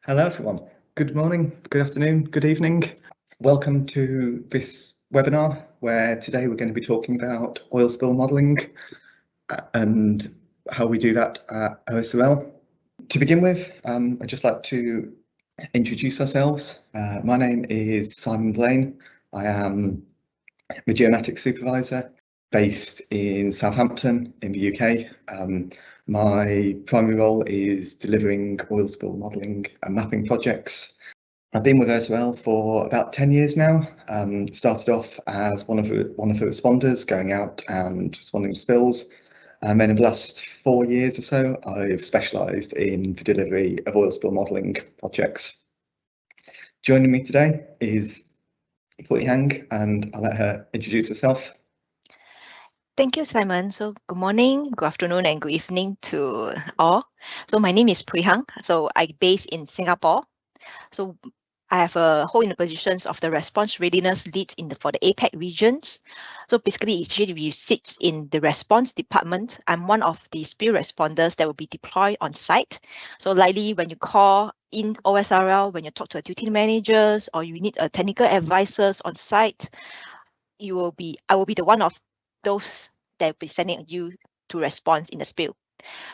Hello everyone. Good morning, good afternoon, good evening. Welcome to this webinar where today we're going to be talking about oil spill modelling and how we do that at OSRL. To begin with, I'd just like to introduce ourselves. My name is Simon Blaen. I am the Geomatics Supervisor based in Southampton in the UK. My primary role is delivering oil spill modelling and mapping projects. I've been with OSRL for about 10 years now. Started off as one of the responders, going out and responding to spills. And then in the last 4 years or so, I've specialised in the delivery of oil spill modelling projects. Joining me today is Hon Phui Hang, and I'll let her introduce herself. Thank you, Simon. So good morning, good afternoon, and good evening to all. So my name is Phui Hang. So I'm based in Singapore. So I have a hold in the positions of the Response Readiness Lead for the APAC regions. So basically, we sit in the response department. I'm one of the spill responders that will be deployed on site. So likely when you call in OSRL, when you talk to duty managers, or you need a technical advisors on site, I will be the one of those that will be sending you to respond in the spill.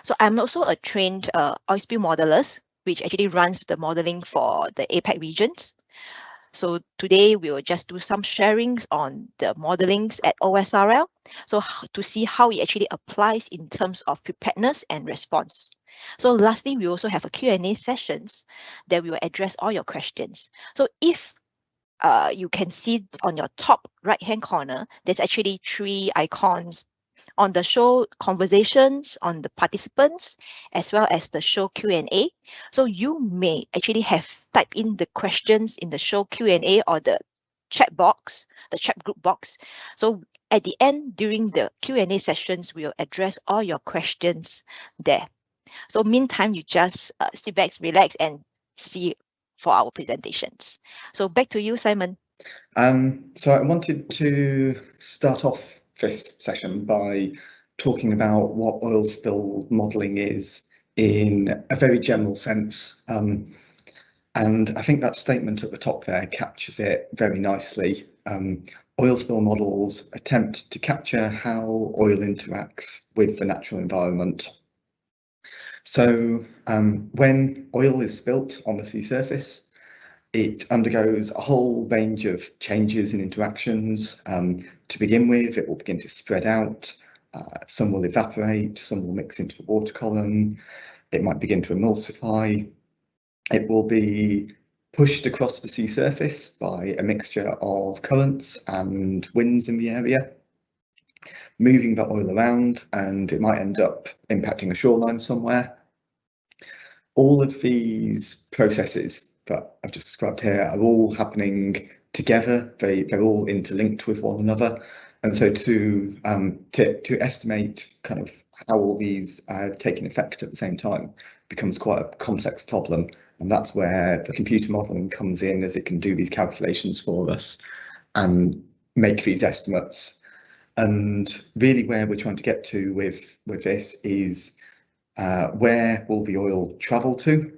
So I'm also a trained oil spill modeler, which actually runs the modeling for the APAC regions. So today we will just do some sharings on the modelings at OSRL, so to see how it actually applies in terms of preparedness and response. So lastly, we also have a Q&A sessions that we will address all your questions. So if you can see on your top right-hand corner, there's actually 3 icons on the show conversations, on the participants, as well as the show Q&A. So you may actually have typed in the questions in the show Q&A or the chat box, the chat group box. So at the end, during the Q&A sessions, we'll address all your questions there. So meantime, you just sit back, relax, and see for our presentations. So back to you, Simon. So I wanted to start off this session by talking about what oil spill modelling is in a very general sense. And I think that statement at the top there captures it very nicely. Oil spill models attempt to capture how oil interacts with the natural environment. So when oil is spilt on the sea surface, it undergoes a whole range of changes and interactions. To begin with, it will begin to spread out. Some will evaporate, some will mix into the water column. It might begin to emulsify. It will be pushed across the sea surface by a mixture of currents and winds in the area, moving the oil around, and it might end up impacting a shoreline somewhere. All of these processes that I've just described here are all happening together. They're all interlinked with one another, and so to estimate kind of how all these are taking effect at the same time becomes quite a complex problem, and that's where the computer modelling comes in, as it can do these calculations for us and make these estimates. And really where we're trying to get to with this is where will the oil travel to,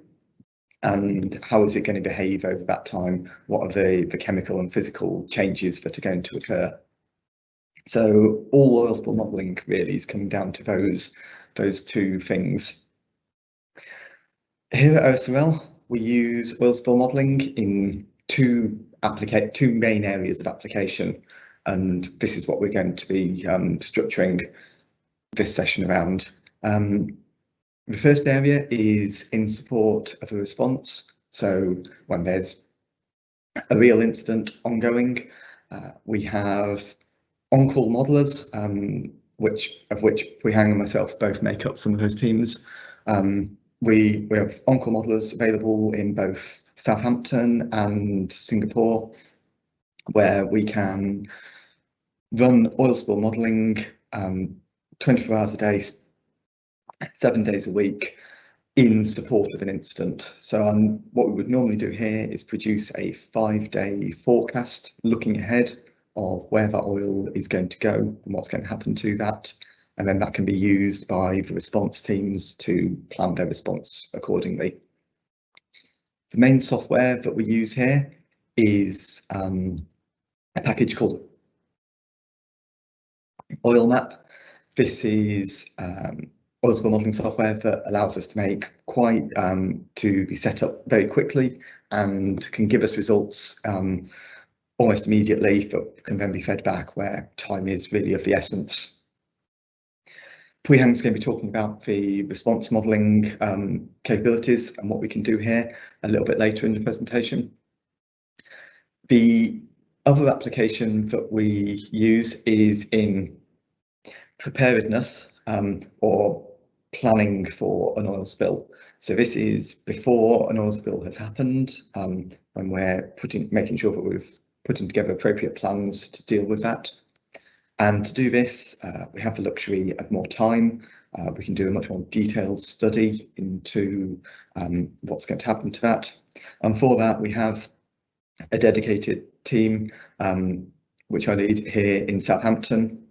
and how is it going to behave over that time? What are the chemical and physical changes that are going to occur? So all oil spill modelling really is coming down to those 2 things. Here at OSRL, we use oil spill modelling in two main areas of application, and this is what we're going to be structuring this session around. The first area is in support of a response. So when there's a real incident ongoing, we have on-call modelers, which Phui Hang and myself both make up some of those teams. We have on-call modelers available in both Southampton and Singapore, where we can run oil spill modelling 24 hours a day, 7 days a week in support of an incident. So what we would normally do here is produce a 5-day forecast looking ahead of where that oil is going to go and what's going to happen to that. And then that can be used by the response teams to plan their response accordingly. The main software that we use here is a package called Oil Map. This is oil spill modelling software that allows us to make to be set up very quickly and can give us results almost immediately that can then be fed back, where time is really of the essence. Phui Hang is going to be talking about the response modelling capabilities and what we can do here a little bit later in the presentation. The other application that we use is in preparedness or planning for an oil spill. So this is before an oil spill has happened, when we're making sure that we've putting together appropriate plans to deal with that. And to do this, we have the luxury of more time. We can do a much more detailed study into what's going to happen to that. And for that, we have a dedicated team, which I lead here in Southampton,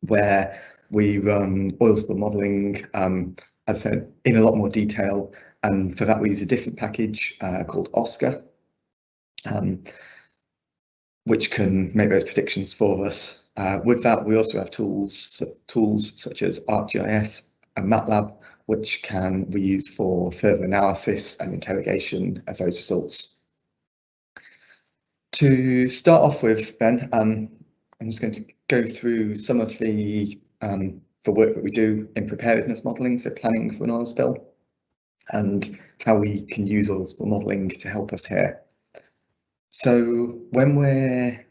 where we run oil spill modelling, as I said, in a lot more detail. And for that, we use a different package called OSCA, which can make those predictions for us. With that, we also have tools such as ArcGIS and MATLAB, which we use for further analysis and interrogation of those results. To start off with, then, I'm just going to go through some of the work that we do in preparedness modelling, so planning for an oil spill, and how we can use oil spill modelling to help us here. So when we're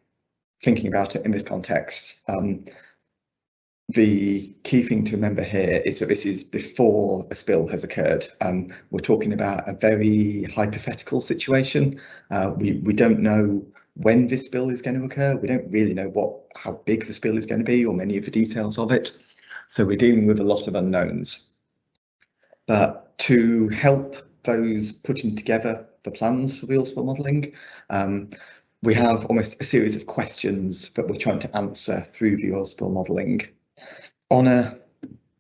thinking about it in this context, the key thing to remember here is that this is before a spill has occurred. We're talking about a very hypothetical situation. We don't know when this spill is going to occur. We don't really know how big the spill is going to be or many of the details of it. So we're dealing with a lot of unknowns. But to help those putting together the plans for the oil spill modelling, we have almost a series of questions that we're trying to answer through the oil spill modelling. On a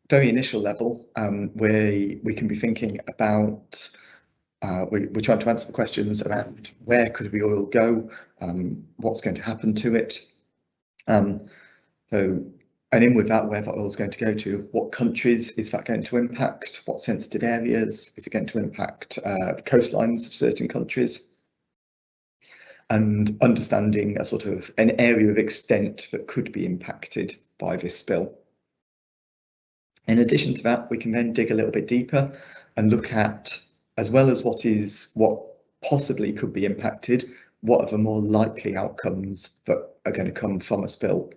very initial level, we can be thinking about, we're trying to answer the questions around where could the oil go, what's going to happen to it. And in with that, where the oil is going to go to, what countries is that going to impact, what sensitive areas is it going to impact, the coastlines of certain countries, and understanding a sort of an area of extent that could be impacted by this spill. In addition to that, we can then dig a little bit deeper and look at, as well as what possibly could be impacted, what are the more likely outcomes that are going to come from a spill,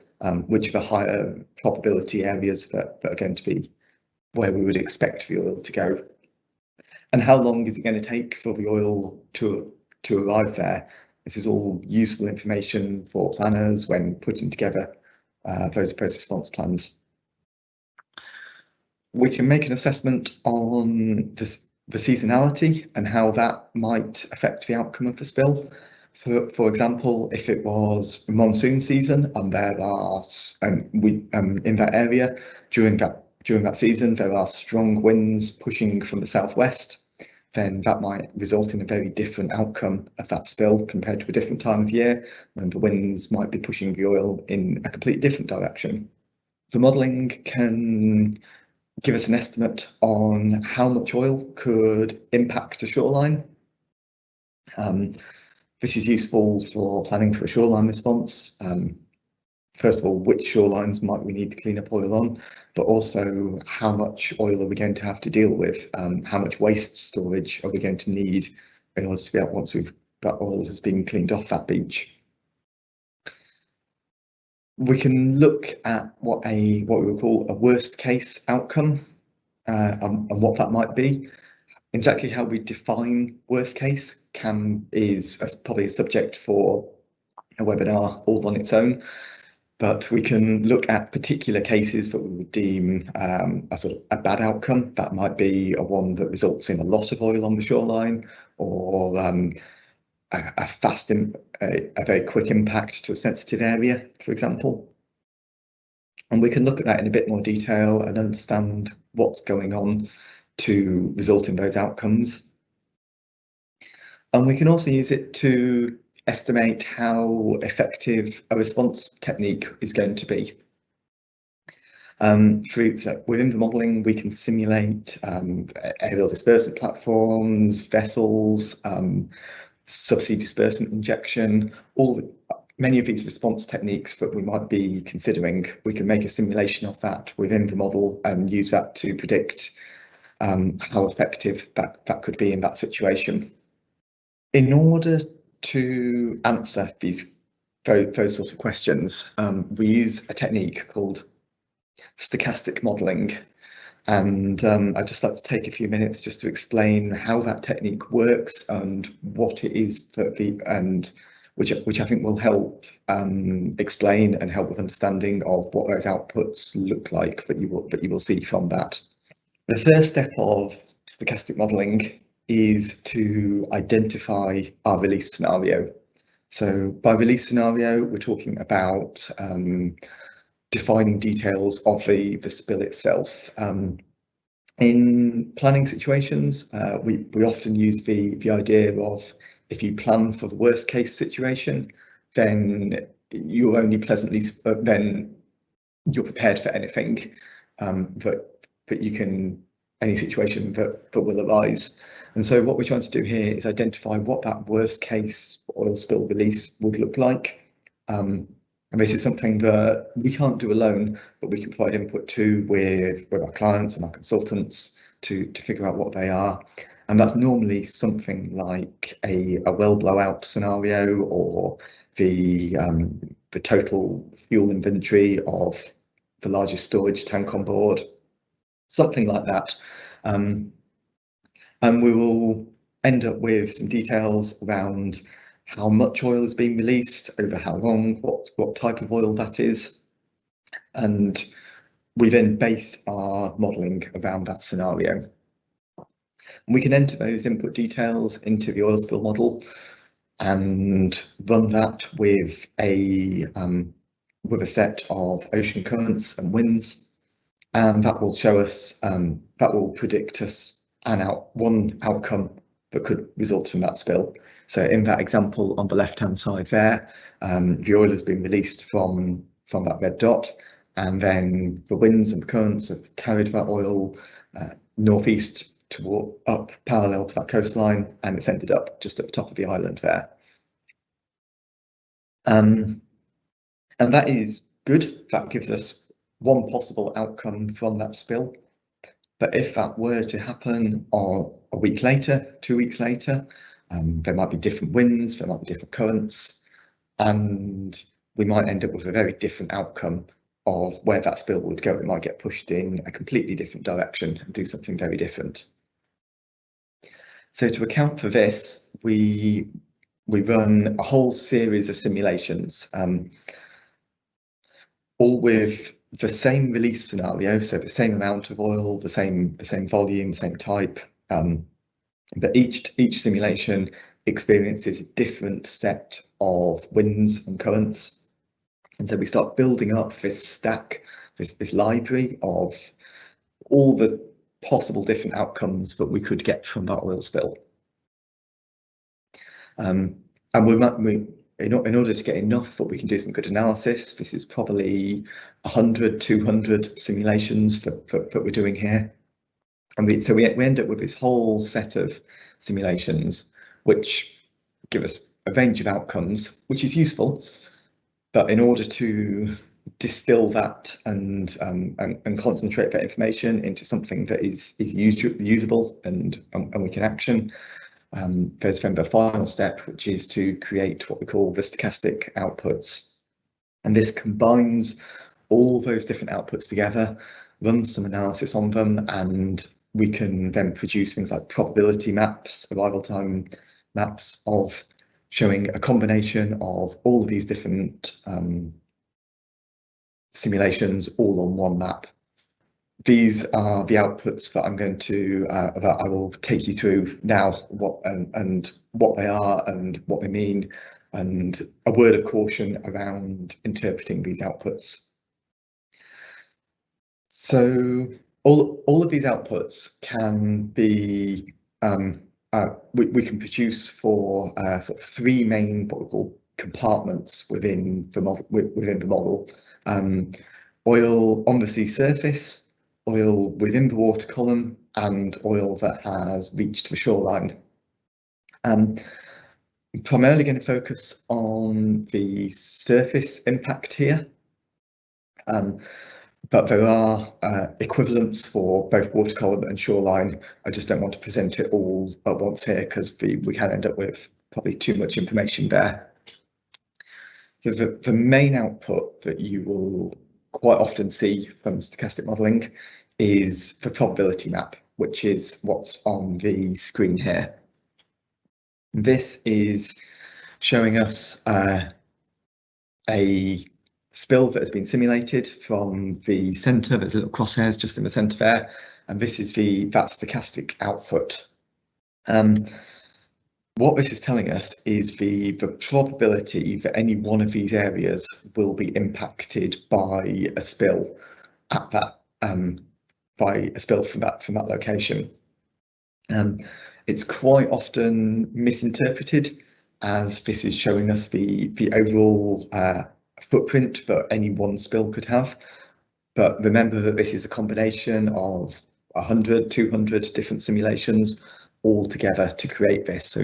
which are the higher probability areas that are going to be where we would expect the oil to go, and how long is it going to take for the oil to arrive there. This is all useful information for planners when putting together those response plans. We can make an assessment on the seasonality and how that might affect the outcome of the spill. For example, if it was monsoon season and there are in that area during that season there are strong winds pushing from the southwest, then that might result in a very different outcome of that spill compared to a different time of year when the winds might be pushing the oil in a completely different direction. The modelling can give us an estimate on how much oil could impact a shoreline. This is useful for planning for a shoreline response. First of all, which shorelines might we need to clean up oil on, but also how much oil are we going to have to deal with? How much waste storage are we going to need in order to be able, once that oil has been cleaned off that beach? We can look at what we would call a worst case outcome and what that might be. Exactly how we define worst case is probably a subject for a webinar all on its own, but we can look at particular cases that we would deem a bad outcome. That might be one that results in a loss of oil on the shoreline, or a very quick impact to a sensitive area, for example. And we can look at that in a bit more detail and understand what's going on to result in those outcomes. And we can also use it to estimate how effective a response technique is going to be. Within the modelling, we can simulate aerial dispersant platforms, vessels, subsea dispersant injection, many of these response techniques that we might be considering. We can make a simulation of that within the model and use that to predict how effective that could be in that situation. In order to answer those sort of questions, we use a technique called Stochastic Modelling, and I'd just like to take a few minutes just to explain how that technique works and what it is which I think will help explain and help with understanding of what those outputs look like that you will see from that. The first step of stochastic modelling is to identify our release scenario. So by release scenario, we're talking about defining details of the spill itself. In planning situations, we often use the idea of, if you plan for the worst case situation, then you're only then you're prepared for anything any situation that will arise. And so what we're trying to do here is identify what that worst case oil spill release would look like. And this is something that we can't do alone, but we can provide input to with our clients and our consultants to figure out what they are. And that's normally something like a well blowout scenario, or the total fuel inventory of the largest storage tank on board, something like that. And we will end up with some details around how much oil is being released, over how long, what type of oil that is. And we then base our modelling around that scenario. And we can enter those input details into the oil spill model and run that with a set of ocean currents and winds, and that will show us, that will predict us one outcome that could result from that spill. So in that example on the left-hand side there, the oil has been released from that red dot, and then the winds and currents have carried that oil northeast up parallel to that coastline, and it's ended up just at the top of the island there. And that is good. That gives us one possible outcome from that spill. But if that were to happen a week later, 2 weeks later, there might be different winds, there might be different currents, and we might end up with a very different outcome of where that spill would go. It might get pushed in a completely different direction and do something very different. So to account for this, we run a whole series of simulations, all with the same release scenario, so the same amount of oil, the same volume, the same type, but each simulation experiences a different set of winds and currents. And so we start building up this stack, this library of all the possible different outcomes that we could get from that oil spill. And in order to get enough that we can do some good analysis, this is probably 100, 200 simulations that we're doing here. And so we end up with this whole set of simulations which give us a range of outcomes, which is useful. But in order to distill that and concentrate that information into something that is usable and we can action, there's then the final step, which is to create what we call the stochastic outputs. And this combines all those different outputs together, runs some analysis on them, and we can then produce things like probability maps, arrival time maps, of showing a combination of all of these different simulations all on one map. These are the outputs that I'm going to that I will take you through now, what they are and what they mean, and a word of caution around interpreting these outputs. So all of these outputs can be we can produce for sort of three main what we call compartments within the model. Oil on the sea surface, oil within the water column, and oil that has reached the shoreline. I'm primarily going to focus on the surface impact here, but there are equivalents for both water column and shoreline. I just don't want to present it all at once here because we can end up with probably too much information there. The main output that you will quite often see from stochastic modelling is the probability map, which is what's on the screen here. This is showing us a spill that has been simulated from the centre. There's little crosshairs just in the centre there, and this is that stochastic output. What this is telling us is the probability that any one of these areas will be impacted by a spill at that by a spill from that location. It's quite often misinterpreted as this is showing us the overall footprint that any one spill could have. But remember that this is a combination of 100, 200 different simulations all together to create this. So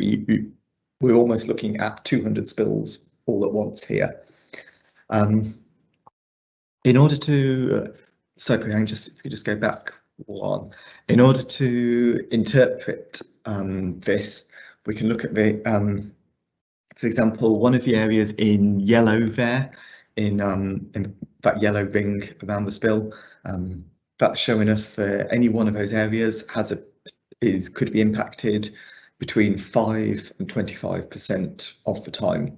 we're almost looking at 200 spills all at once here. In order to, so if you just go back one, in order to interpret this, we can look at the, for example, one of the areas in yellow there, in that yellow ring around the spill, that's showing us for any one of those areas could be impacted between 5 and 25% of the time.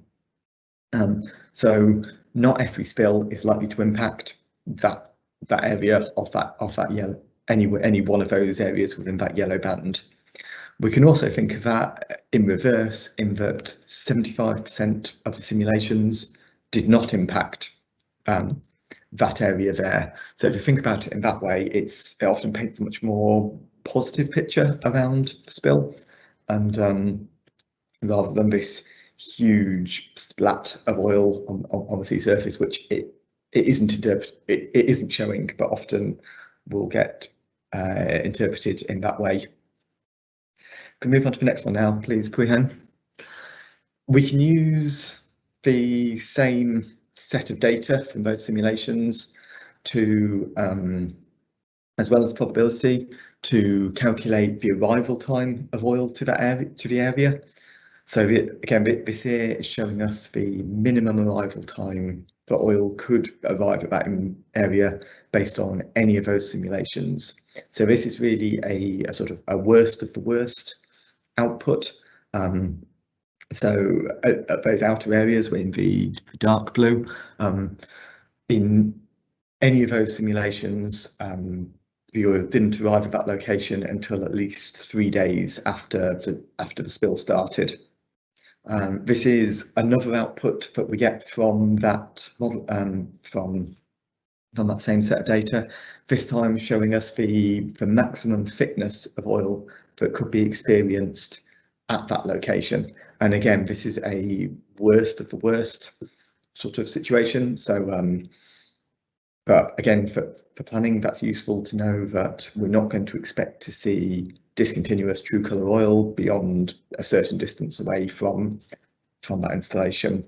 So not every spill is likely to impact that area of that yellow, any one of those areas within that yellow band. We can also think of that in reverse, in that 75% of the simulations did not impact that area there. So if you think about it in that way, it often paints a much more positive picture around the spill, and rather than this huge splat of oil on the sea surface, which it isn't showing, but often will get interpreted in that way. Can we move on to the next one now, please, Phui Hang? We can use the same set of data from those simulations to, as well as probability, to calculate the arrival time of oil to the area. So again, this here is showing us the minimum arrival time that oil could arrive at that area based on any of those simulations. So this is really a sort of a worst of the worst output. So at those outer areas, we're in the dark blue. In any of those simulations, the oil didn't arrive at that location until at least 3 days after the spill started. This is another output that we get from that model, from that same set of data. This time showing us the maximum thickness of oil that could be experienced at that location. And again, this is a worst of the worst sort of situation. So, but again, for planning, that's useful to know that we're not going to expect to see discontinuous true colour oil beyond a certain distance away from that installation.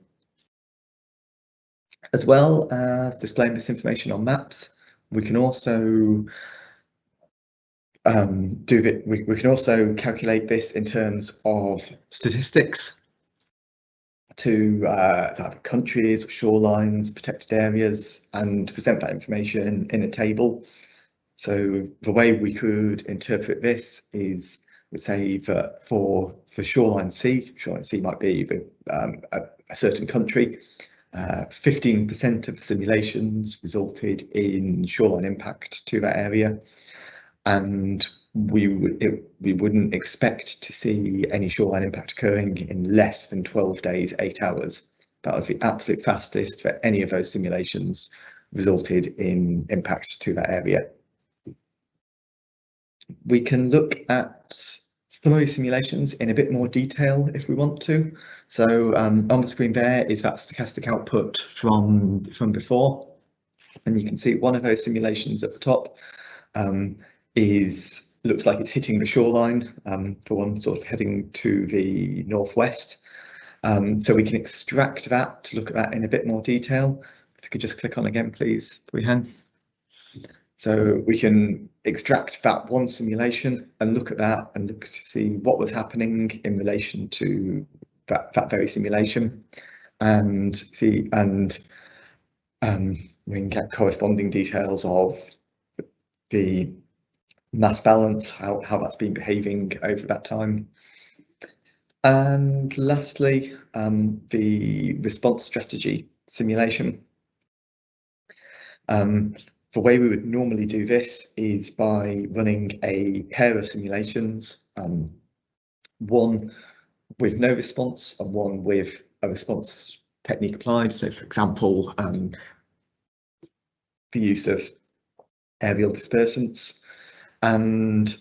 As well as displaying this information on maps, we can also we can also calculate this in terms of statistics to either countries, shorelines, protected areas, and present that information in a table. So the way we could interpret this is, we'd say that for Shoreline C might be a certain country, 15% of the simulations resulted in shoreline impact to that area, and we wouldn't expect to see any shoreline impact occurring in less than 12 days, 8 hours. That was the absolute fastest for any of those simulations resulted in impact to that area. We can look at summary simulations in a bit more detail if we want to. So on the screen there is that stochastic output from before, and you can see one of those simulations at the top looks like it's hitting the shoreline, for one sort of heading to the northwest. So we can extract that to look at that in a bit more detail. If you could just click on again, please, Phui Hang. So we can extract that one simulation and look at that and look to see what was happening in relation to that very simulation, and see, and we can get corresponding details of the mass balance, how that's been behaving over that time. And lastly, the response strategy simulation. The way we would normally do this is by running a pair of simulations, one with no response and one with a response technique applied. So, for example, the use of aerial dispersants, and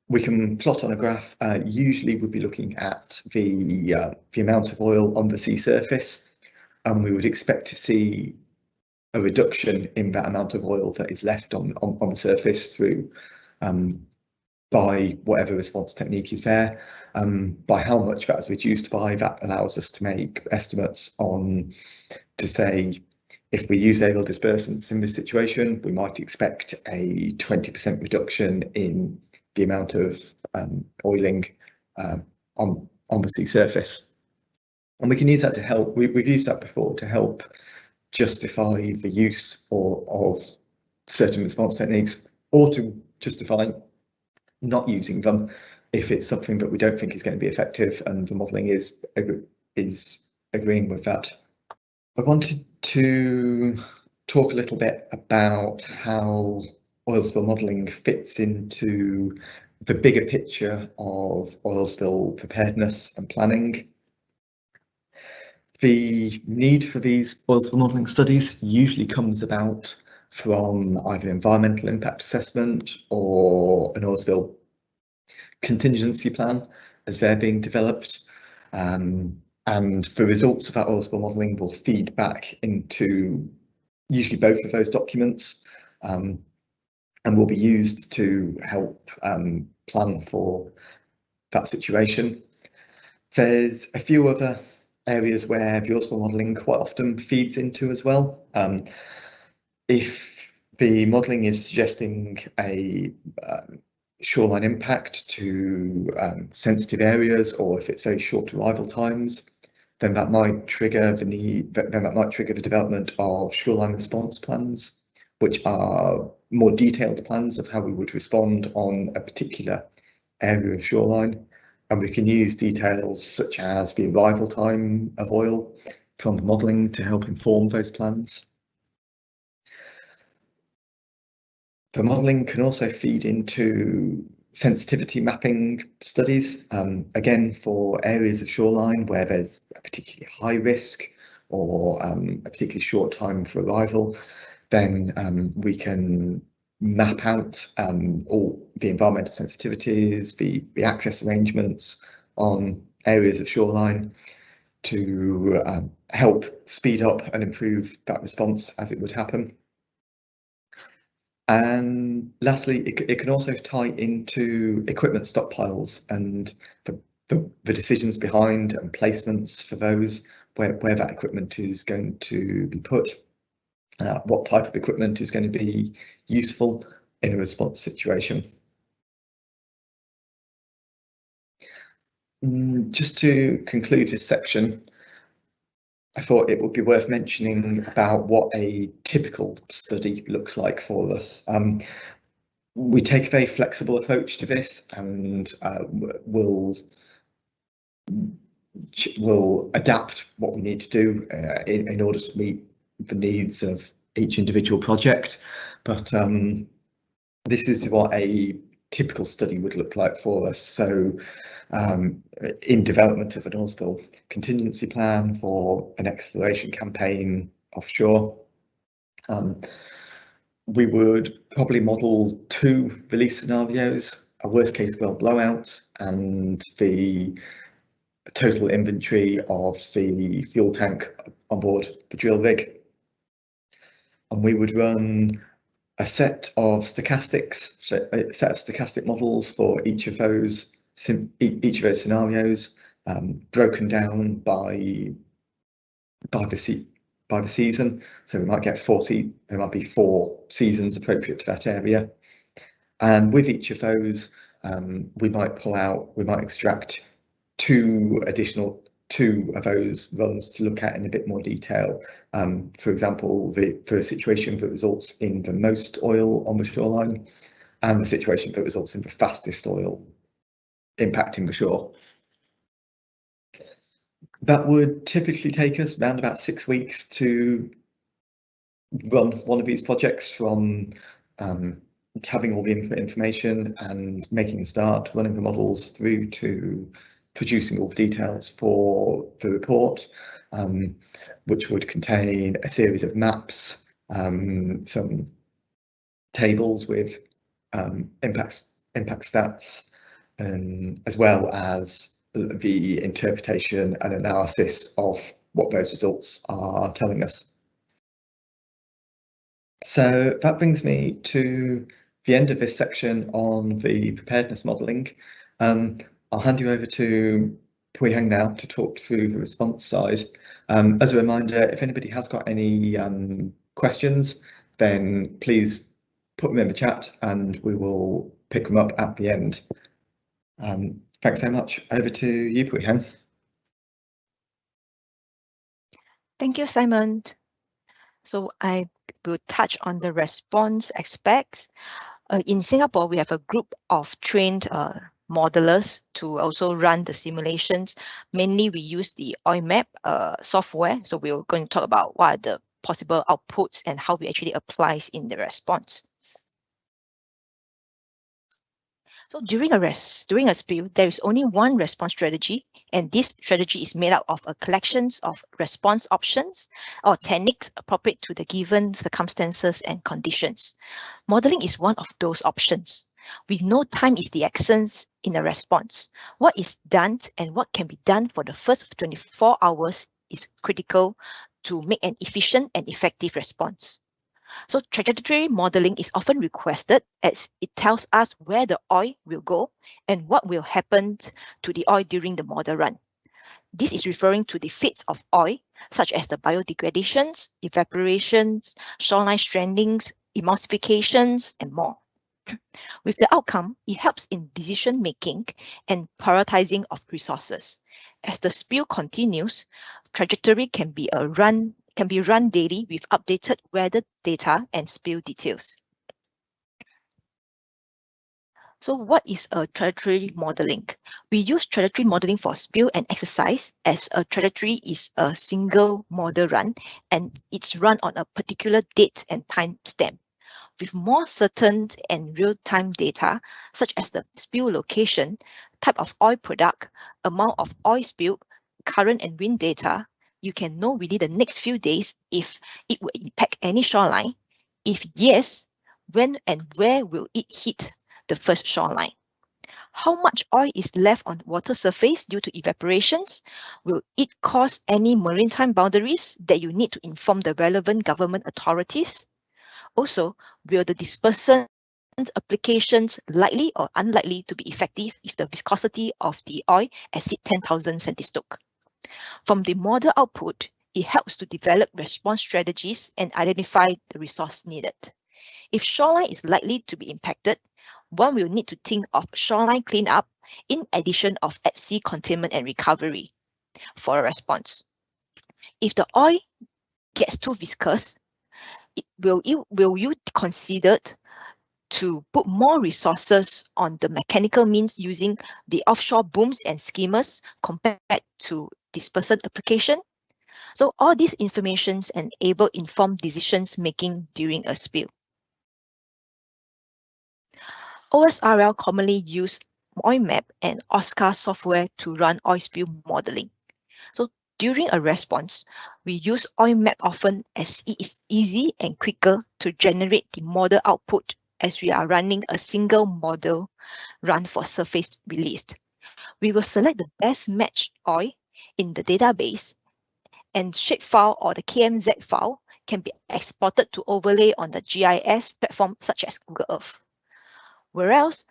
we can plot on a graph. Usually we'll be looking at the amount of oil on the sea surface, and we would expect to see a reduction in that amount of oil that is left on the surface through by whatever response technique is there. By how much that is reduced by, that allows us to make estimates on, to say, if we use aerial dispersants in this situation, we might expect a 20% reduction in the amount of oiling on the sea surface. And we can use that to help, we've used that before to help justify the use of certain response techniques, or to justify not using them if it's something that we don't think is going to be effective and the modelling is agreeing with that. I wanted to talk a little bit about how oil spill modelling fits into the bigger picture of oil spill preparedness and planning. The need for these oil spill modelling studies usually comes about from either environmental impact assessment or an oil spill contingency plan as they're being developed. And the results of that oil spill modelling will feed back into usually both of those documents, and will be used to help plan for that situation. There's a few other areas where the oil spill modelling quite often feeds into as well. If the modelling is suggesting a shoreline impact to sensitive areas, or if it's very short arrival times, then that might trigger the need. Then that might trigger the development of shoreline response plans, which are more detailed plans of how we would respond on a particular area of shoreline. And we can use details such as the arrival time of oil from the modelling to help inform those plans. The modelling can also feed into sensitivity mapping studies, again for areas of shoreline where there's a particularly high risk or a particularly short time for arrival. Then we can map out all the environmental sensitivities, the access arrangements on areas of shoreline to help speed up and improve that response as it would happen. And lastly, it can also tie into equipment stockpiles and the decisions behind and placements for those, where that equipment is going to be put. What type of equipment is going to be useful in a response situation. Just to conclude this section, I thought it would be worth mentioning about what a typical study looks like for us. We take a very flexible approach to this, and we'll adapt what we need to do in order to meet the needs of each individual project. But this is what a typical study would look like for us. So in development of an oil spill contingency plan for an exploration campaign offshore, we would probably model 2 release scenarios a worst case well blowout and the total inventory of the fuel tank on board the drill rig. And we would run a set of stochastic models for each of those scenarios, broken down by the season. So we might get there might be 4 seasons appropriate to that area. And with each of those, we might extract 2 of those runs to look at in a bit more detail. For example, for a situation that results in the most oil on the shoreline, and the situation that results in the fastest oil impacting the shore. That would typically take us around about 6 weeks to run one of these projects, from having all the input information and making a start, running the models, through to producing all the details for the report, which would contain a series of maps, some tables with impact stats, as well as the interpretation and analysis of what those results are telling us. So that brings me to the end of this section on the preparedness modelling. I'll hand you over to Phui Hang now to talk through the response side. As a reminder, if anybody has got any questions, then please put them in the chat and we will pick them up at the end. Thanks so much. Over to you, Phui Hang. Thank you, Simon. So I will touch on the response aspects. In Singapore, we have a group of trained modelers to also run the simulations. Mainly, we use the OIMAP software. So we're going to talk about what are the possible outputs and how we actually applies in the response. So during a spill, there is only one response strategy, and this strategy is made up of a collection of response options or techniques appropriate to the given circumstances and conditions. Modeling is one of those options. We know time is the essence in a response. What is done and what can be done for the first 24 hours is critical to make an efficient and effective response. So trajectory modeling is often requested as it tells us where the oil will go and what will happen to the oil during the model run. This is referring to the fates of oil, such as the biodegradations, evaporations, shoreline strandings, emulsifications, and more. With the outcome, it helps in decision making and prioritizing of resources. As the spill continues, trajectory can be run daily with updated weather data and spill details. So what is a trajectory modeling? We use trajectory modeling for spill and exercise, as a trajectory is a single model run and it's run on a particular date and time stamp. With more certain and real-time data, such as the spill location, type of oil product, amount of oil spilled, current and wind data, you can know within the next few days if it will impact any shoreline. If yes, when and where will it hit the first shoreline? How much oil is left on water surface due to evaporations? Will it cause any maritime boundaries that you need to inform the relevant government authorities? Also, will the dispersant applications likely or unlikely to be effective if the viscosity of the oil exceeds 10,000 centistoke? From the model output, it helps to develop response strategies and identify the resource needed. If shoreline is likely to be impacted, one will need to think of shoreline cleanup in addition of at-sea containment and recovery for a response. If the oil gets too viscous, will you consider to put more resources on the mechanical means using the offshore booms and skimmers compared to dispersant application? So all these informations enable informed decisions making during a spill. OSRL commonly use OIMAP and OSCAR software to run oil spill modeling. So during a response, we use OIMAP often as it is easy and quicker to generate the model output as we are running a single model run for surface released. We will select the best match oil in the database, and shapefile or the KMZ file can be exported to overlay on the GIS platform such as Google Earth. Whereas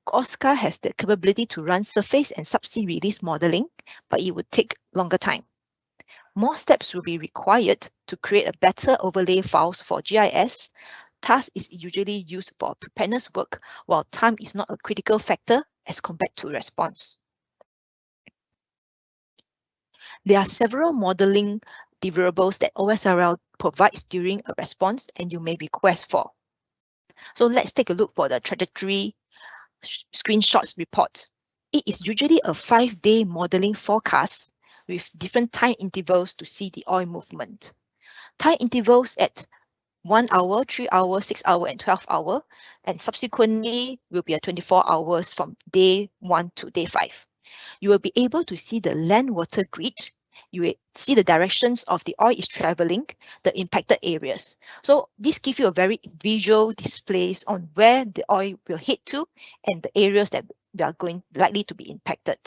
OSCAR has the capability to run surface and subsea release modeling, but it would take longer time. More steps will be required to create a better overlay files for GIS. Task is usually used for preparedness work, while time is not a critical factor as compared to response. There are several modeling deliverables that OSRL provides during a response and you may request for. So let's take a look for the trajectory screenshots report. It is usually a 5-day modeling forecast with different time intervals to see the oil movement. Time intervals at 1 hour, 3 hours, 6 hours, and 12 hours, and subsequently will be a 24 hours from day 1 to day 5. You will be able to see the land water grid. You will see the directions of the oil is traveling, the impacted areas. So this gives you a very visual displays on where the oil will head to and the areas that we are likely to be impacted.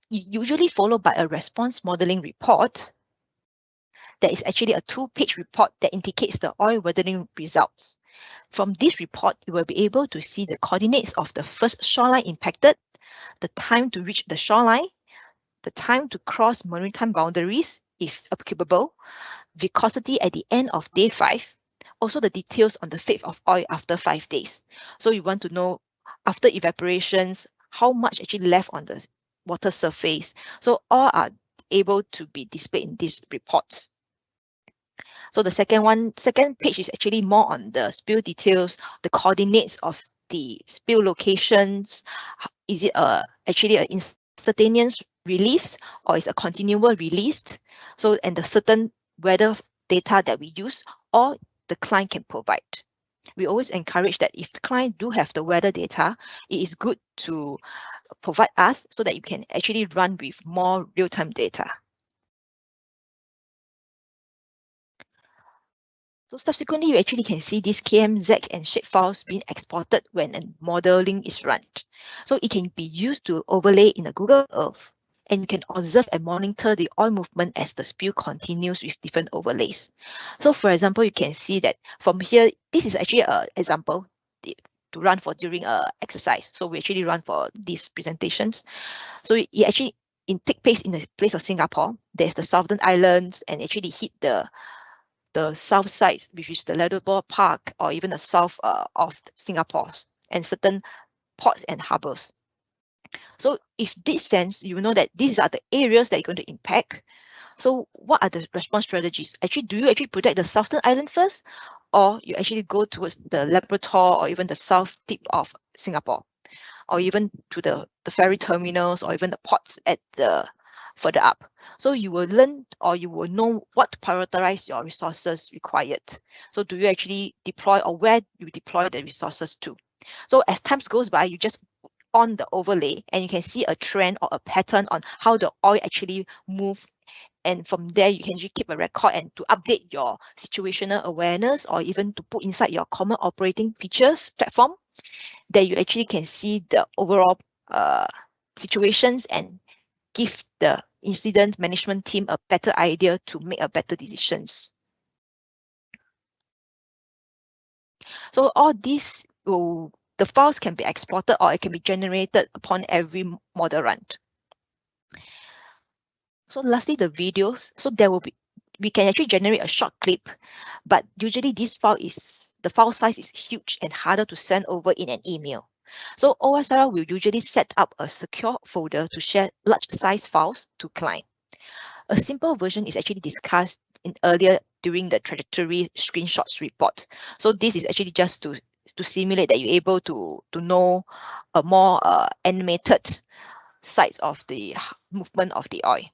Usually followed by a response modeling report. There is actually a 2-page report that indicates the oil weathering results. From this report, you will be able to see the coordinates of the first shoreline impacted, the time to reach the shoreline, the time to cross maritime boundaries, if applicable, viscosity at the end of day 5, also the details on the fate of oil after 5 days. So you want to know after evaporations, how much actually left on the water surface. So all are able to be displayed in these reports. So the second page is actually more on the spill details, the coordinates of the spill locations. Is it actually an instantaneous release or is a continual release? So, and the certain weather data that we use or the client can provide. We always encourage that if the client do have the weather data, it is good to provide us so that you can actually run with more real-time data. So subsequently, you actually can see these KMZ and shapefiles being exported when a modeling is run. So it can be used to overlay in a Google Earth, and you can observe and monitor the oil movement as the spill continues with different overlays. So for example, you can see that from here, this is actually an example to run for during a exercise. So we actually run for these presentations. So it actually take place in the place of Singapore. There's the Southern Islands and actually hit the south side, which is the Labrador Park or even the south of Singapore and certain ports and harbors. So if this sense, you know that these are the areas that you're going to impact. So what are the response strategies? Actually, do you actually protect the southern island first, or you actually go towards the Labrador or even the south tip of Singapore, or even to the ferry terminals or even the ports at the further up? So you will learn or you will know what to prioritize your resources required. So do you actually deploy or where you deploy the resources to? So as time goes by, you just on the overlay and you can see a trend or a pattern on how the oil actually move. And from there, you can keep a record and to update your situational awareness or even to put inside your common operating features platform that you actually can see the overall situations and give the incident management team a better idea to make a better decisions. So all these the files can be exported or it can be generated upon every model run. So lastly, the videos. So there will be, we can actually generate a short clip, but usually this file is, the file size is huge and harder to send over in an email. So OSRL will usually set up a secure folder to share large size files to client. A simple version is actually discussed in earlier during the trajectory screenshots report. So this is actually just to simulate that you're able to know a more animated sides of the movement of the oil.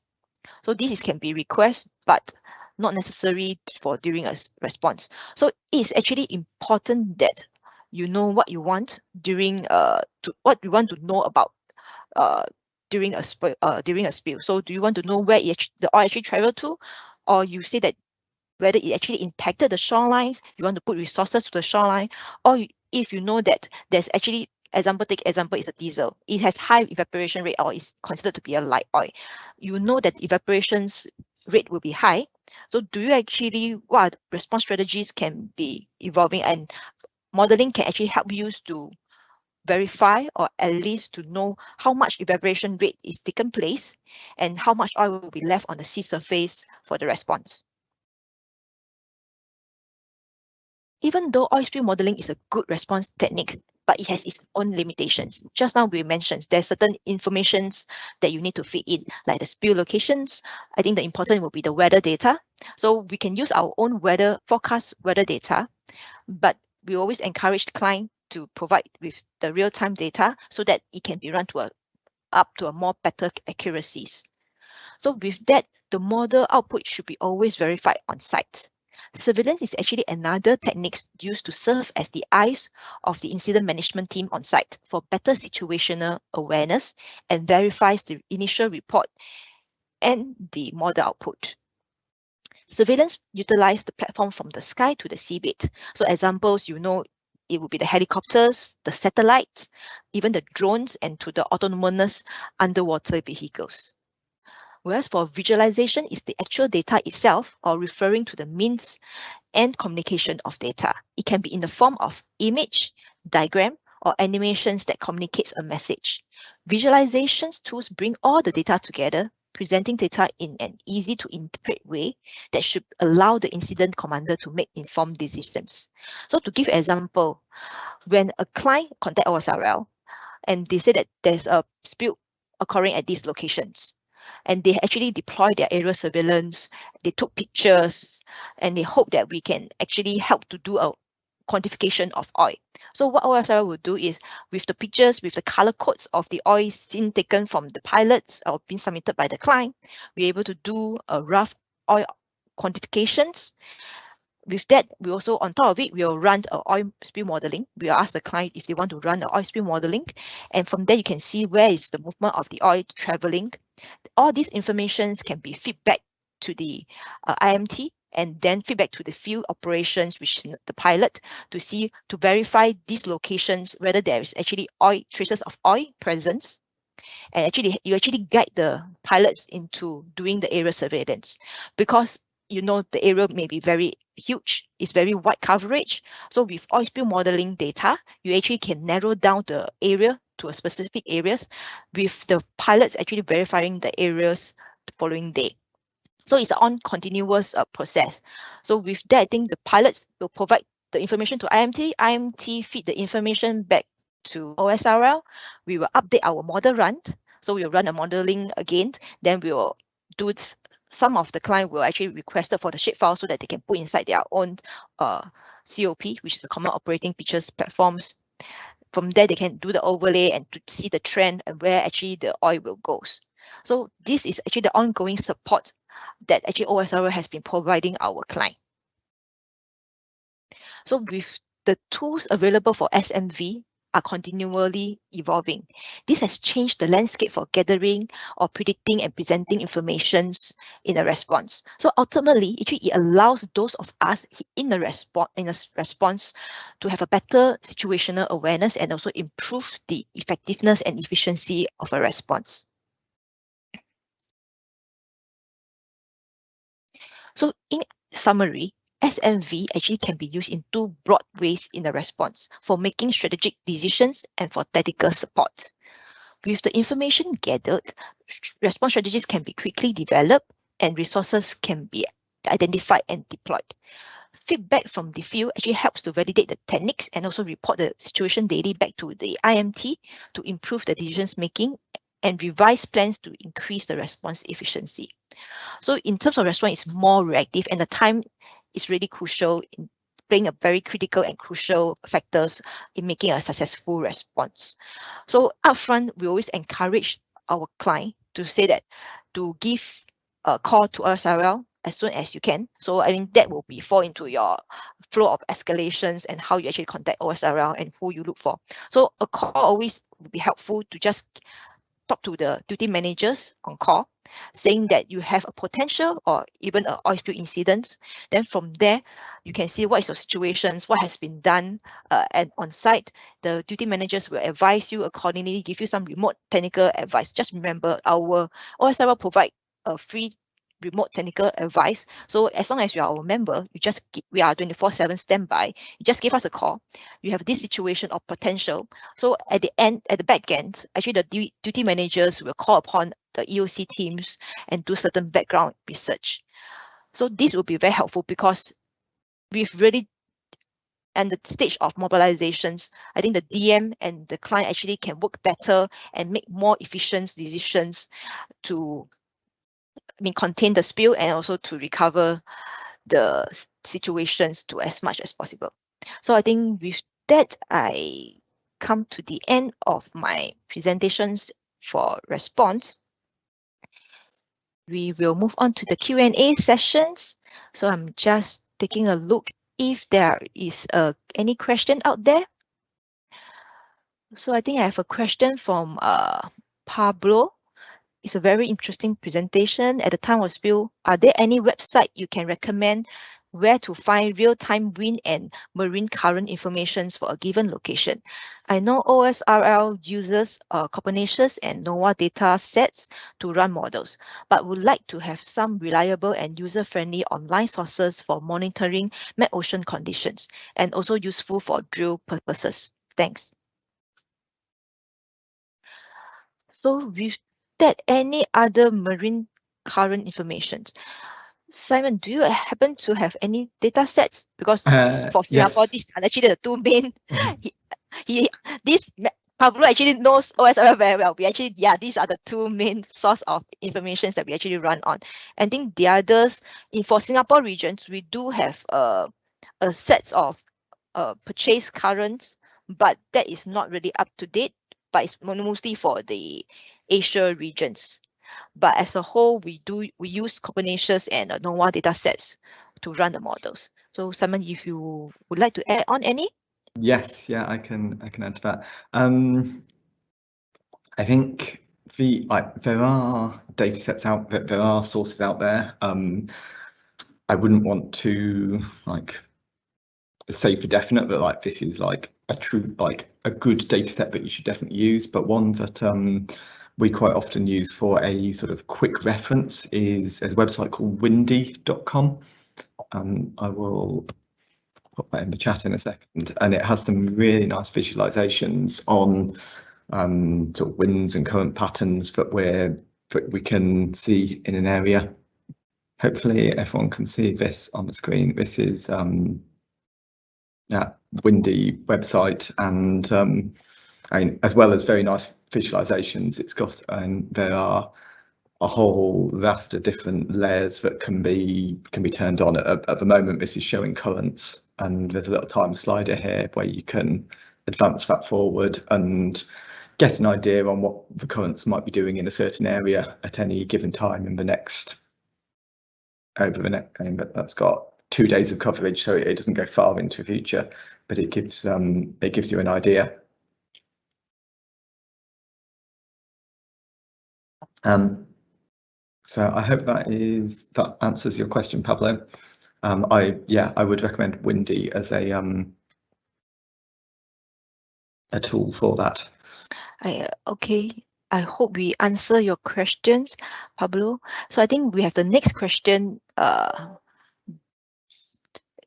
So this can be request, but not necessary for during a response. So it's actually important that you know what you want during what you want to know about during a spill. So do you want to know where the oil actually travel to, or you say that whether it actually impacted the shorelines, you want to put resources to the shoreline, or if you know that there's actually, take example is a diesel, it has high evaporation rate or is considered to be a light oil. You know that evaporations rate will be high. So do you actually, what response strategies can be evolving, and modeling can actually help you to verify or at least to know how much evaporation rate is taken place and how much oil will be left on the sea surface for the response. Even though oil spill modeling is a good response technique, but it has its own limitations. Just now we mentioned there's certain informations that you need to feed in, like the spill locations. I think the important will be the weather data. So we can use our own forecast weather data, but we always encourage the client to provide with the real-time data so that it can be run to up to a more better accuracies. So with that, the model output should be always verified on site. Surveillance is actually another technique used to serve as the eyes of the incident management team on site for better situational awareness and verifies the initial report and the model output. Surveillance utilizes the platform from the sky to the seabed. So examples, it would be the helicopters, the satellites, even the drones, and to the autonomous underwater vehicles. Whereas for visualization is the actual data itself, or referring to the means and communication of data. It can be in the form of image, diagram, or animations that communicates a message. Visualizations tools bring all the data together, presenting data in an easy to interpret way that should allow the incident commander to make informed decisions. So to give an example, when a client contact OSRL and they say that there's a spill occurring at these locations, and they actually deploy their aerial surveillance, they took pictures, and they hope that we can actually help to do a quantification of oil. So what OSRL will do is, with the pictures, with the color codes of the oil scene taken from the pilots or being submitted by the client, we're able to do a rough oil quantifications. With that, we also, on top of it, we'll run a oil spill modeling. We'll ask the client if they want to run the oil spill modeling. And from there, you can see where is the movement of the oil traveling. All these informations can be feedback to the IMT and then feedback to the field operations, which is the pilot, to verify these locations, whether there is actually traces of oil presence. And actually, you actually guide the pilots into doing the area surveillance, because the area may be very huge, it's very wide coverage. So with oil spill modeling data, you actually can narrow down the area to a specific areas, with the pilots actually verifying the areas the following day. So it's an continuous process. So with that, I think the pilots will provide the information to IMT. IMT feed the information back to OSRL. We will update our model run. So we'll run a modeling again. Then we will do some of the client will actually request for the shapefile so that they can put inside their own COP, which is the Common Operating Pictures platforms. From there, they can do the overlay and to see the trend and where actually the oil will go. So this is actually the ongoing support that actually OSRL has been providing our client. So with the tools available for SMV are continually evolving. This has changed the landscape for gathering or predicting and presenting informations in a response. So ultimately, it allows those of us in a response to have a better situational awareness and also improve the effectiveness and efficiency of a response. So in summary, SMV actually can be used in two broad ways in the response: for making strategic decisions and for tactical support. With the information gathered, response strategies can be quickly developed and resources can be identified and deployed. Feedback from the field actually helps to validate the techniques and also report the situation daily back to the IMT to improve the decisions making and revise plans to increase the response efficiency. So in terms of response, it's more reactive, and the time is really crucial in playing a very critical and crucial factors in making a successful response. So upfront, we always encourage our client to say that to give a call to OSRL as soon as you can. So I think that will fall into your flow of escalations and how you actually contact OSRL and who you look for. So a call always will be helpful to just talk to the duty managers on call, saying that you have a potential or even an oil spill incident. Then from there, you can see what is your situations, what has been done, and on site, the duty managers will advise you accordingly, give you some remote technical advice. Just remember, our OSRL provide a free remote technical advice. So as long as you are our member, we are 24/7 standby. You just give us a call. You have this situation of potential. So at the back end, actually the duty managers will call upon the EOC teams and do certain background research. So this will be very helpful because we've really, and the stage of mobilizations, I think the DM and the client actually can work better and make more efficient decisions to contain the spill and also to recover the situations to as much as possible. So I think with that, I come to the end of my presentations for response. We will move on to the Q&A sessions. So I'm just taking a look if there is any question out there. So I think I have a question from Pablo. It's a very interesting presentation. At the time of spill, are there any website you can recommend where to find real-time wind and marine current information for a given location? I know OSRL uses Copernicus and NOAA data sets to run models, but would like to have some reliable and user-friendly online sources for monitoring mid-ocean conditions and also useful for drill purposes. Thanks. So with that, any other marine current information? Simon, do you happen to have any data sets? Because for Singapore, Yes. these are actually the two main. Pablo actually knows OSRL very well. These are the two main source of information that we actually run on. I think the others, for Singapore regions, we do have a set of purchase currents, but that is not really up to date. But it's mostly for the Asia regions. But as a whole, we use Copernicus and NOAA data sets to run the models. So Simon, if you would like to add on any? Yes, yeah, I can add to that. I think there are data sets out there, there are sources out there. I wouldn't want to say for definite that this is a true a good data set that you should definitely use, but one that we quite often use for a sort of quick reference is a website called windy.com. I will put that in the chat in a second, and it has some really nice visualizations on sort of winds and current patterns that we can see in an area. Hopefully everyone can see this on the screen. This is Windy website, and as well as very nice visualizations, it's got there are a whole raft of different layers that can be turned on. At the moment, this is showing currents, and there's a little time slider here where you can advance that forward and get an idea on what the currents might be doing in a certain area at any given time in the next over the next. That's got 2 days of coverage, so it doesn't go far into the future, but it gives you an idea. So I hope that answers your question, Pablo. I would recommend Windy as a tool for that. Okay, I hope we answer your questions, Pablo. So I think we have the next question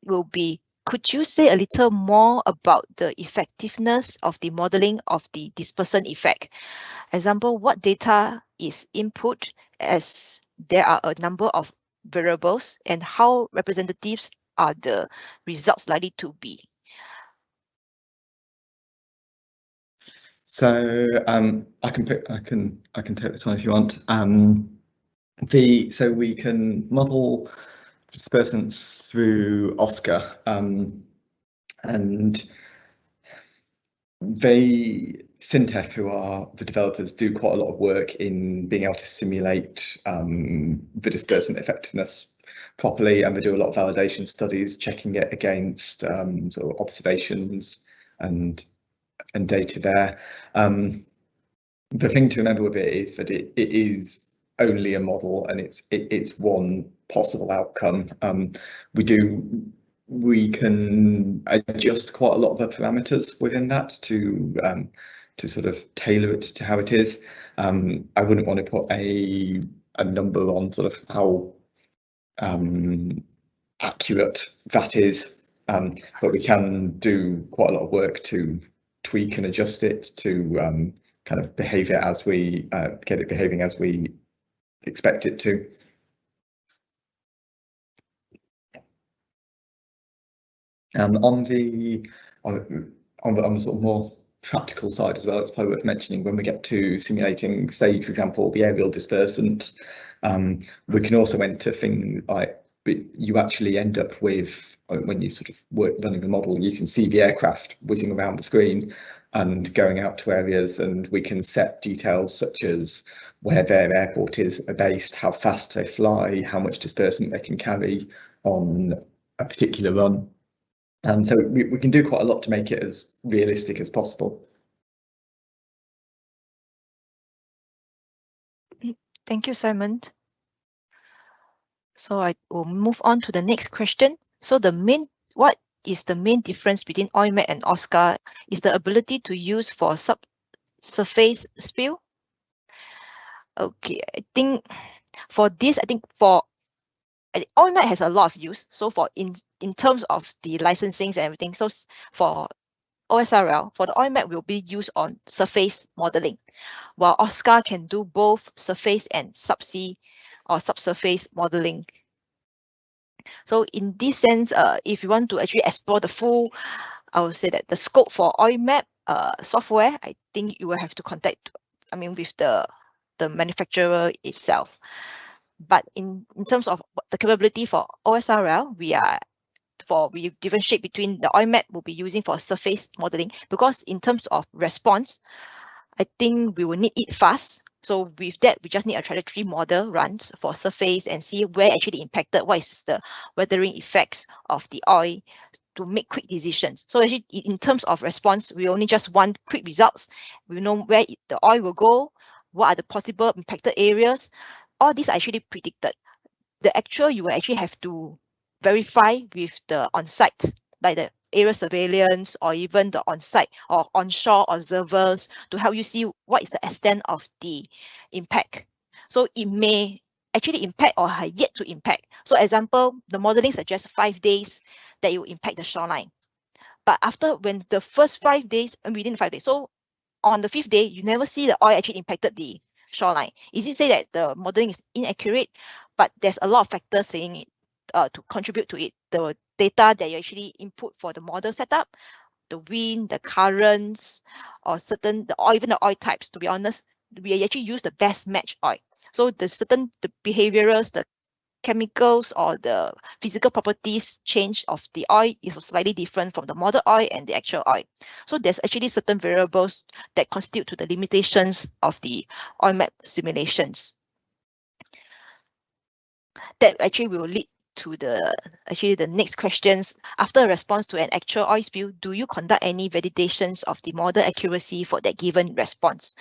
will be, could you say a little more about the effectiveness of the modeling of the dispersion effect? Example, what data is input, as there are a number of variables, and how representatives are the results likely to be? So I can take this one if you want. So we can model dispersants through OSCA, and Syntef, who are the developers, do quite a lot of work in being able to simulate the dispersant effectiveness properly, and we do a lot of validation studies, checking it against sort of observations and data there. the thing to remember with it is that it is only a model, and it's one possible outcome. We can adjust quite a lot of the parameters within that to sort of tailor it to how it is. I wouldn't want to put a number on sort of how accurate that is, but we can do quite a lot of work to tweak and adjust it to kind of behave it as we get it behaving as we expect it to. On the sort of more practical side as well, it's probably worth mentioning when we get to simulating, say, for example, the aerial dispersant, we can also enter things like you actually end up with, when you sort of work running the model, you can see the aircraft whizzing around the screen and going out to areas, and we can set details such as where their airport is based, how fast they fly, how much dispersant they can carry on a particular run. So we can do quite a lot to make it as realistic as possible. Thank you, Simon. So I will move on to the next question. So what is the main difference between OIMAP and OSCAR? Is the ability to use for subsurface spill? Okay, I think for this, OIMAP has a lot of use. So for in terms of the licensing and everything, so for OSRL, for the OIMAP will be used on surface modeling, while OSCAR can do both surface and subsea or subsurface modeling. So in this sense, if you want to actually explore the full, I would say that the scope for OIMAP software, I think you will have to contact, with the manufacturer itself. But in terms of the capability for OSRL, we differentiate between the OIMAP will be using for surface modeling, because in terms of response, I think we will need it fast. So with that, we just need a trajectory model runs for surface and see where actually impacted, what is the weathering effects of the oil to make quick decisions. So actually, in terms of response, we only just want quick results. We know where the oil will go, what are the possible impacted areas. All these are actually predicted. The actual, you will actually have to verify with the on-site, like the area surveillance or even the on-site or onshore observers to help you see what is the extent of the impact. So it may actually impact or have yet to impact. So example, the modeling suggests 5 days that it will impact the shoreline. But when the first 5 days, and within 5 days, so on the 5th day, you never see the oil actually impacted the shoreline. Is it say that the modeling is inaccurate? But there's a lot of factors saying it to contribute to it. The data that you actually input for the model setup, the wind, the currents, or even the oil types. To be honest, we actually use the best match oil. So the behaviorals, the chemicals or the physical properties change of the oil is slightly different from the model oil and the actual oil. So there's actually certain variables that constitute to the limitations of the OIMAP simulations. That actually will lead to the next questions. After a response to an actual oil spill, do you conduct any validations of the model accuracy for that given response?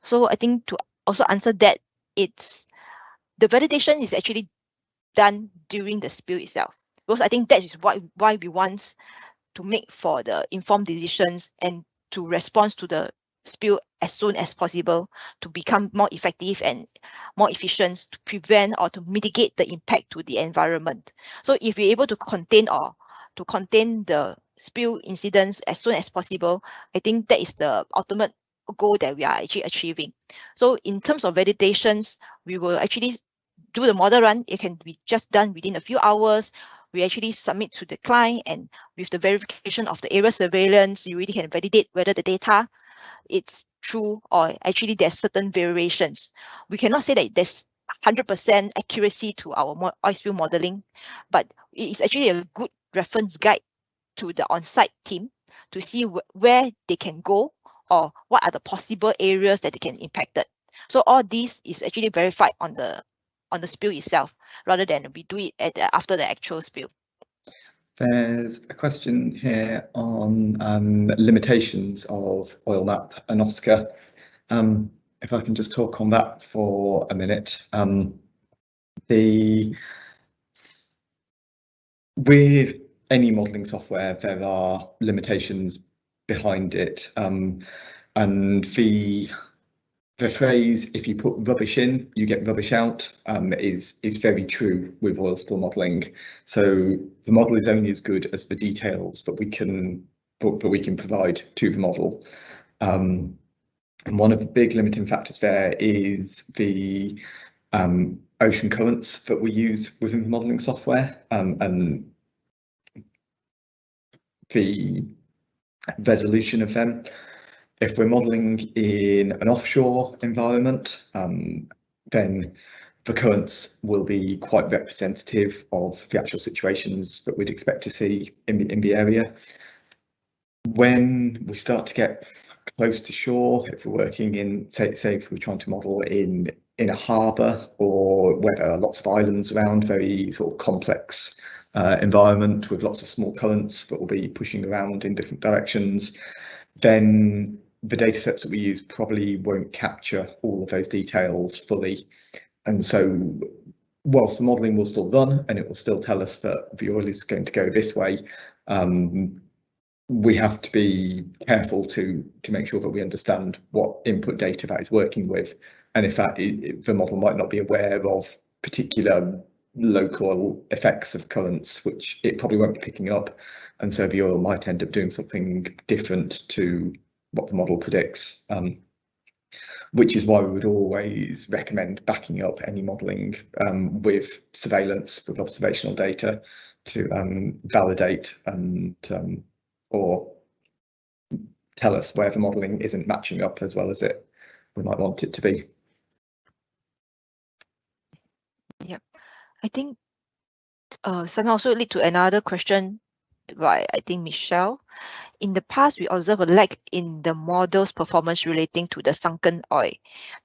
So I think to also answer that, the validation is actually done during the spill itself, because I think that is why we want to make for the informed decisions and to respond to the spill as soon as possible to become more effective and more efficient to prevent or to mitigate the impact to the environment. So if we're able to contain the spill incidents as soon as possible, I think that is the ultimate goal that we are actually achieving. So in terms of validations, we will actually do the model run. It can be just done within a few hours. We actually submit to the client, and with the verification of the area surveillance, you really can validate whether the data it's true or actually there's certain variations. We cannot say that there's 100% accuracy to our oil spill modeling, but it's actually a good reference guide to the on-site team to see where they can go or what are the possible areas that they can impact it. So all this is actually verified on the spill itself, rather than we do it after the actual spill. There's a question here on limitations of OILMAP and OSCAR. if I can just talk on that for a minute. With any modelling software, there are limitations behind it, and the phrase "if you put rubbish in, you get rubbish out" is very true with oil spill modelling. So the model is only as good as the details that we can provide to the model. And one of the big limiting factors there is the ocean currents that we use within the modelling software, and the resolution of them. If we're modelling in an offshore environment, then the currents will be quite representative of the actual situations that we'd expect to see in the area. When we start to get close to shore, if we're working in, say if we're trying to model in a harbour, or where there are lots of islands around, very sort of complex environment with lots of small currents that will be pushing around in different directions, then the data sets that we use probably won't capture all of those details fully. And so whilst the modelling will still run and it will still tell us that the oil is going to go this way, we have to be careful to make sure that we understand what input data that is working with, and if the model might not be aware of particular local effects of currents, which it probably won't be picking up, and so the oil might end up doing something different to what the model predicts, which is why we would always recommend backing up any modelling with surveillance, with observational data, to validate and or tell us where the modelling isn't matching up as well as we might want it to be. Yep, I think somehow also lead to another question by, I think, Michelle. In the past, we observe a lack in the model's performance relating to the sunken oil.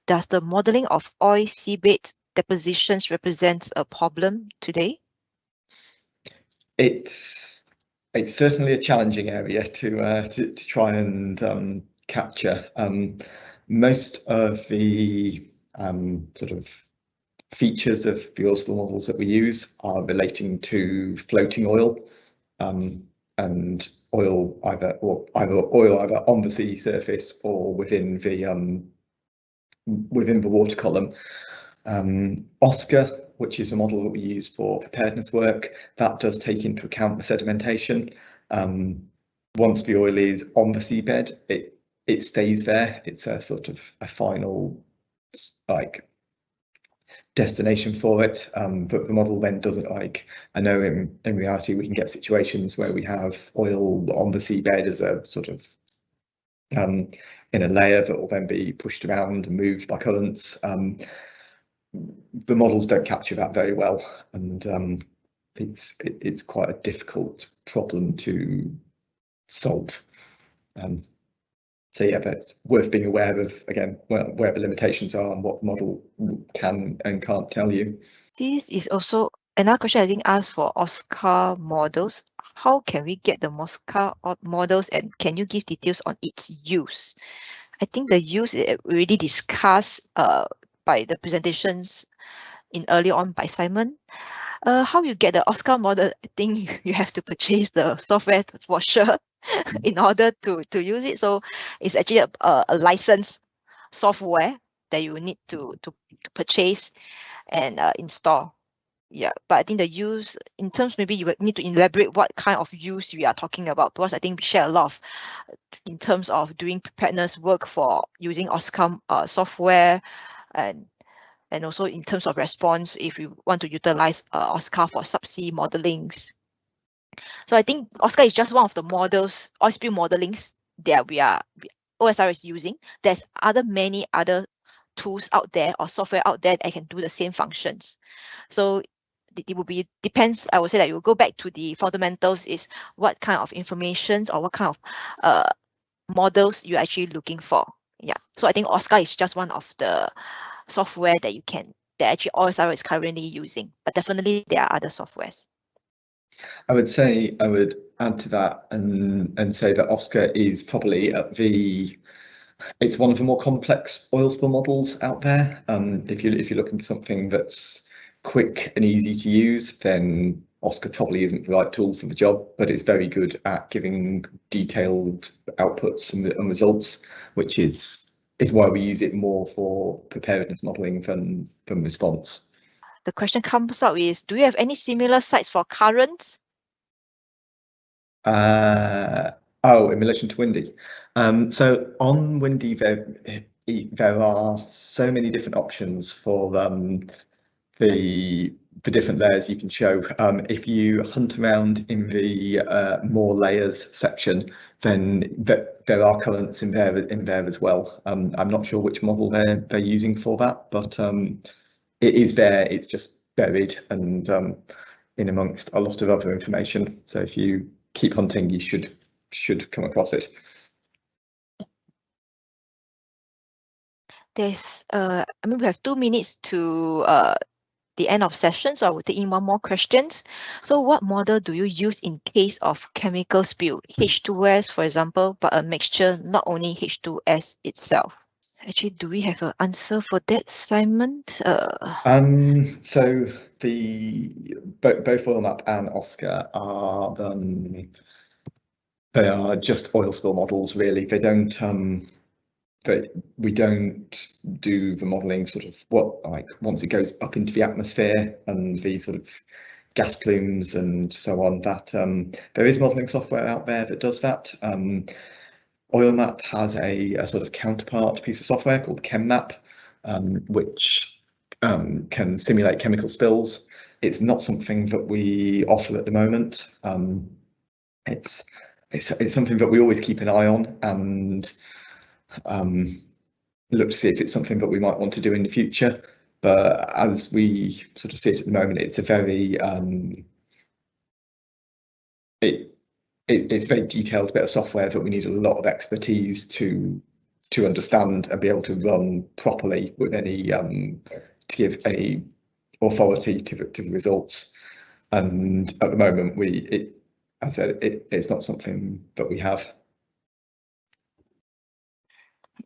Does the modelling of oil seabed depositions represents a problem today? It's certainly a challenging area to try and capture. Most of the sort of features of the oil spill models that we use are relating to floating oil, and oil either on the sea surface or within the water column. OSCA, which is a model that we use for preparedness work, that does take into account the sedimentation. Once the oil is on the seabed, it stays there. It's a sort of a final destination for it, but the model then doesn't I know in reality we can get situations where we have oil on the seabed as a sort of in a layer that will then be pushed around and moved by currents. The models don't capture that very well, and it's quite a difficult problem to solve. So yeah, that's worth being aware of, again, where the limitations are and what the model can and can't tell you. This is also another question I think asked for OSCA models. How can we get the OSCA models, and can you give details on its use? I think the use is already discussed by the presentations earlier on by Simon. How you get the OSCA model, I think you have to purchase the software for sure in order to use it. So it's actually a licensed software that you need to purchase and install. Yeah, but I think the use, in terms, maybe you would need to elaborate what kind of use we are talking about, because I think we share a lot of, in terms of doing preparedness work for using OSCA software, and also in terms of response if you want to utilize OSCA for subsea modelings. So I think OSCA is just one of the models, oil spill modelings that OSRL is using. There's many other tools out there or software out there that can do the same functions. So it will be depends. I would say that you will go back to the fundamentals, is what kind of information or what kind of models you're actually looking for. Yeah. So I think OSCA is just one of the software that actually OSRL is currently using, but definitely there are other softwares. I would add to that and say that OSCA is probably at the It's one of the more complex oil spill models out there. If you're looking for something that's quick and easy to use, then OSCA probably isn't the right tool for the job, but it's very good at giving detailed outputs and results, which is why we use it more for preparedness modelling than response. The question comes up is, do you have any similar sites for currents? Oh, in relation to windy. So on windy, there are so many different options for the different layers you can show. If you hunt around in the more layers section, then there are currents in there as well. I'm not sure which model they're using for that, but it is there. It's just buried and in amongst a lot of other information. So if you keep hunting, you should come across it. There's I mean, we have 2 minutes to the end of session, so I will take in one more question. So what model do you use in case of chemical spill? H2S, for example, but a mixture, not only H2S itself. Actually, do we have an answer for that, Simon? So both OilMap and OSCA are they are just oil spill models, really. They don't we don't do the modelling sort of once it goes up into the atmosphere and the sort of gas plumes and so on. That there is modelling software out there that does that. OilMap has a sort of counterpart piece of software called ChemMap, which can simulate chemical spills. It's not something that we offer at the moment. It's something that we always keep an eye on and look to see if it's something that we might want to do in the future. But as we sort of see it at the moment, it's a very it's a very detailed bit of software that we need a lot of expertise to understand and be able to run properly with any to give any authority to the results. And at the moment, as I said, it's not something that we have.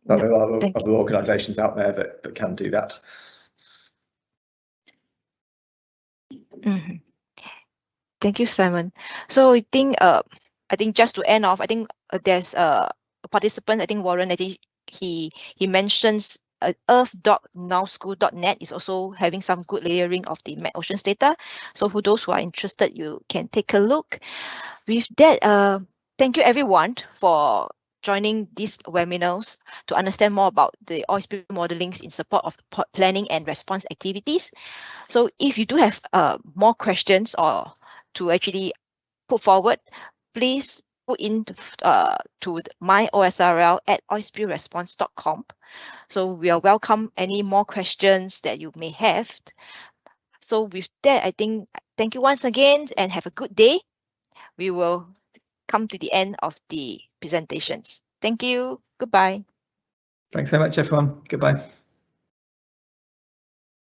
But there are other organisations out there that can do that. Mm-hmm. Thank you, Simon. So I think just to end off, I think there's a participant, I think Warren, I think he mentions earth.nowschool.net is also having some good layering of the Met-Oceans data. So for those who are interested, you can take a look. With that, thank you everyone for joining these webinars to understand more about the oil spill modelings in support of planning and response activities. So if you do have more questions or to actually put forward, please put in to my OSRL at oilspillresponse.com. So we are welcome any more questions that you may have. So with that, I think thank you once again and have a good day. We will come to the end of the presentations. Thank you. Goodbye. Thanks so much, everyone. Goodbye.